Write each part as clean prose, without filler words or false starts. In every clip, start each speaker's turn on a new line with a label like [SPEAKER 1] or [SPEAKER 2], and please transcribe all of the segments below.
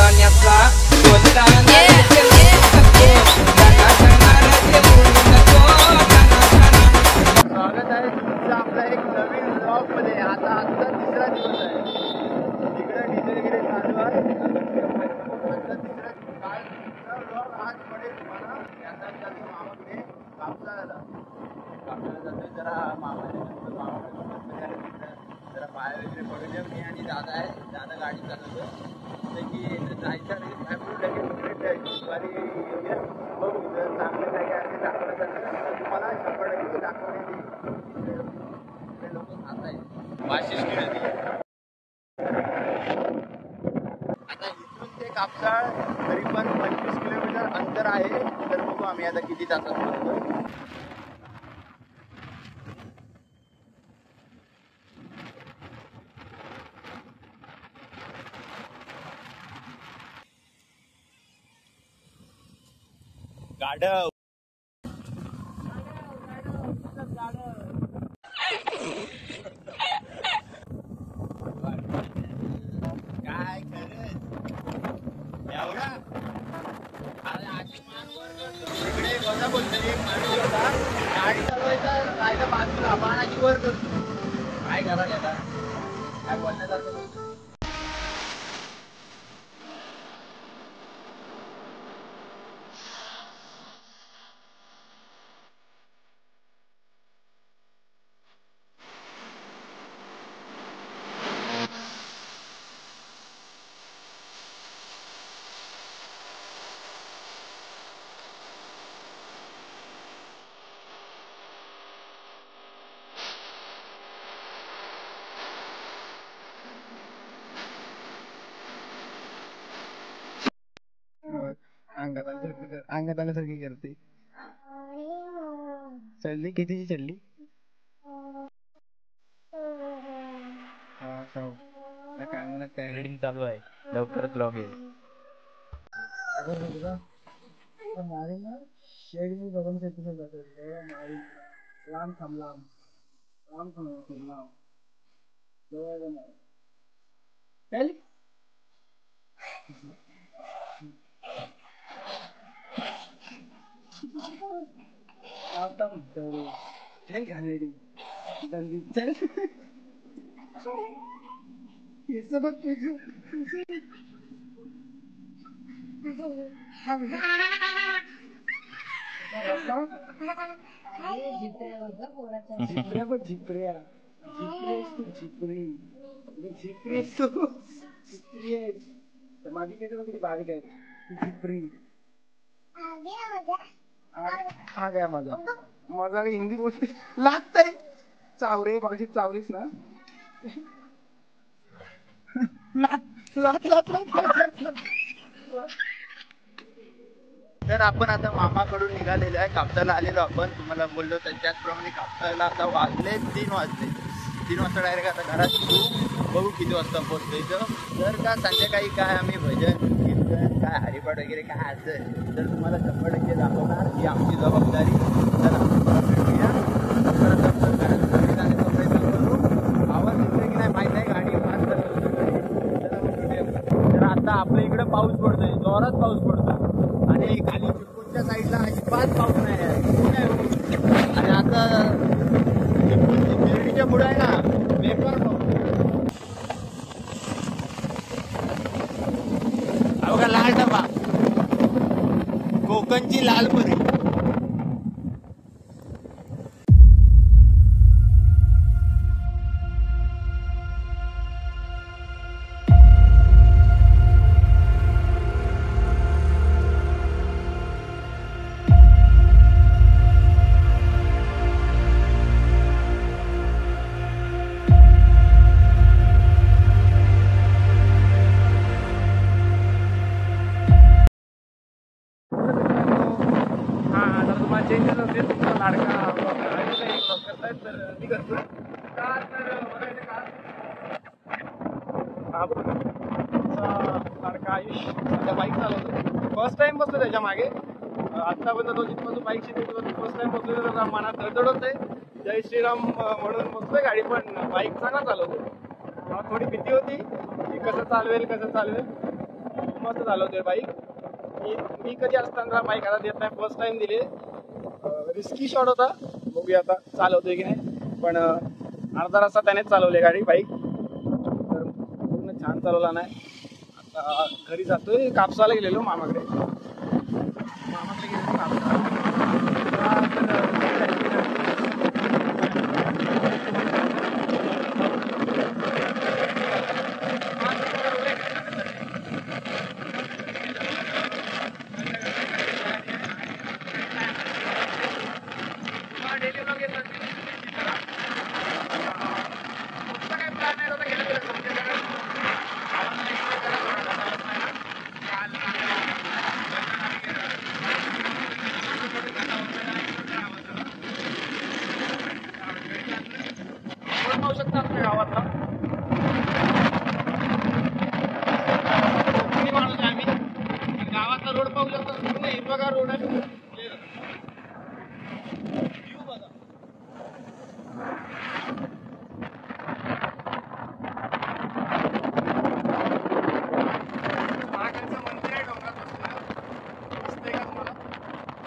[SPEAKER 1] पाण्याचा
[SPEAKER 2] स्वागत आहे तुमचं आपल्या एक नवीन ब्लॉग मध्ये. आता आजचा तिसरा दिवस आहे. तिकडे डीजे वगैरे चालू आहे. ब्लॉग आज पडेल तुम्हाला. याचा मामाकडे कापसाला जातोय. जरा मामाकडे जरा पाय वगैरे पडू द्या. मी आणि दादा आहे. दादा गाडी चालवतो की जायचं बघू जर चांगलं काय काय असे दाखवलं तर तुम्हाला 100% दाखवण्याची लोक खात आहेत. वाशिष्ठी नदी आता इथून ते कापसाळ तरी पण 25 किलोमीटर अंतर आहे. तर बघू आम्ही आता किती तासात पोहोचतो. गाढव काय खरंच एवढा इकडे कोणता बोलतो एक माणूस होता. गाडी चालवायचा राहायचा बाजूला बाणाची वर करतो. काय करायला आता काय बोलण्यासारखं बोलतो. अंगात आल्यासारखी करते. चढली कितीची चढली. काय म्हणत काय रीडिंग चालू आहे. लवकरच लॉग येईल. लांब थांब लांब लांब थांब लांब चल. आता चल हे बघ झिपऱ्या बघ झिपऱ्या माझी किती बारीक आहे. झिपरी हा काय माझा माझा हिंदी बोलते लागतय. चावरे माझी चावरीस ना. तर आपण आता मामाकडून निघालेलो आहे. कापसाला आलेलो आपण. तुम्हाला बोललो तर त्याचप्रमाणे कापसाला आता वाजले 3 वाजले. 3 वाजता डायरेक्ट आता घरात बघू किती वाजता पोहोचतो इथं. जर का संध्याकाळी काय आम्ही भजन कीर्तन काय हरिपाठ वगैरे काय असेल तर तुम्हाला 100% दाखवणार. ही आमची जबाबदारी. तर आवाज येतोय की नाही माहित आहे. गाडी फास्ट तर आता आपल्या इकडे पाऊस पडतोय. जोरात पाऊस पडतोय आणि खाली चिपळूणच्या साईडला अजिबात पाऊस नाही आहे. आणि आता शिर्डीच्या पुढे आहे ना बेकार पाऊस. बघा लाल डबा कोकणची लाल परी. बाईक चालवतो. फर्स्ट टाइम बसलो त्याच्या मागे. आतापर्यंत तो जिथपासून बाईक शिकतो फर्स्ट टाइम बसलो. तर मनात धडधड होते. जय श्रीराम म्हणून बसतोय गाडी. पण बाईक चांगला चालवतो. मला थोडी भीती होती की कसं चालवेल.
[SPEAKER 1] मस्त चालवतोय बाईक. मी कधी असताना बाईक आता देत नाही, फर्स्ट टाइम दिले. रिस्की शॉट होता, बघूया आता चालवतोय की नाही. पण अर्धा रस्ता त्यानेच चालवली गाडी बाईक, तर पूर्ण छान चालवला नाही. आता घरी जातोय, कापसाला गेलेलो मामाकडे गेलेलो पाहू शकता आपल्या गावातला कोकणी माणूस आहे आम्ही. गावातला रोड पाहू शकता, पूर्ण हिरवागार रोड आहे. व्ह्यू बघा. महाकालचं मंदिर आहे डोंगरात बसलेलं, दिसतंय का तुम्हाला?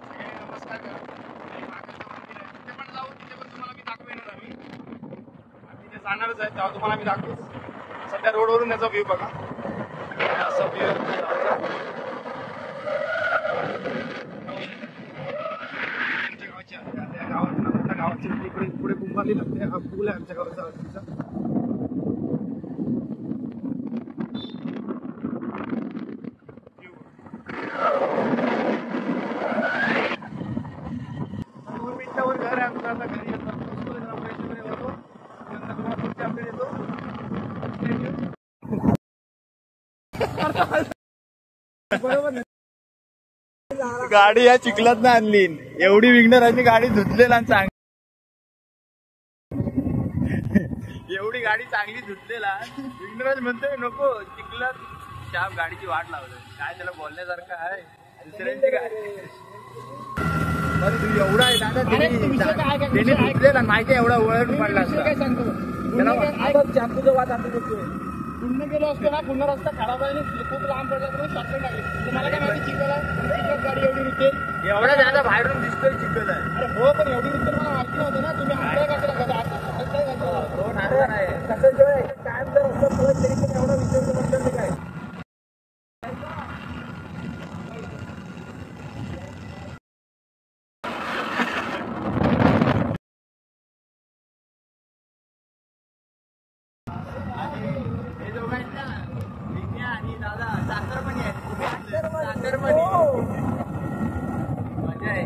[SPEAKER 1] सगळे नमस्कार करा. महाकालचं मंदिर आहे, तिथे पण जाऊ, तिथे पण तुम्हाला मी दाखवेनच. आम्ही तिथे जाणारच आहे, तेव्हा तुम्हाला मी दाखवेच. सध्या रोडवरून याचा व्ह्यू बघा, असा व्ह्यू गावाची इकडे पुढे कुंभारली लागते. हा पूल आहे आमच्या गावाचा हत्तीचा. दोन मिनिटावर घर आहे आमचं. आता घरी येतो, अपडेट येतो. बरोबर. गाडी या चिखलात ना आणली, एवढी विघ्नराची गाडी धुतलेला चांगली, एवढी गाडी चांगली धुतलेला. विघ्नराज म्हणतोय नको चिखलात शाप गाडीची वाट लावलं. काय त्याला बोलण्यासारखं आहे, दुसऱ्यांची गाडी एवढा आहे दादा. त्याने धुतलेला नाही का, एवढा वळण पडला असता. तुझं वाद आता पुन्हा गेलो असतो ना, पुन्हा रस्ता खराब आहे, खूप लांब पडला तर शॉर्टकट लागली. तुम्हाला काय माहिती चिखल आहे, गाडी एवढी रुतेल, एवढा दादा बाहेरून दिसतोय चिखल आहे. अरे हो, पण एवढी रुतेल मला माहिती नव्हतं ना. तुम्ही आणताय का त्याला कसं जेव्हा कायम जर असं पळत तरी पण एवढा विचारचं म्हटलं ते काय. आणि दादा साखरमणी आहे, साखरमणी मजा आहे.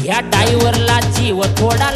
[SPEAKER 3] ह्या टाईवरला जीव थोडा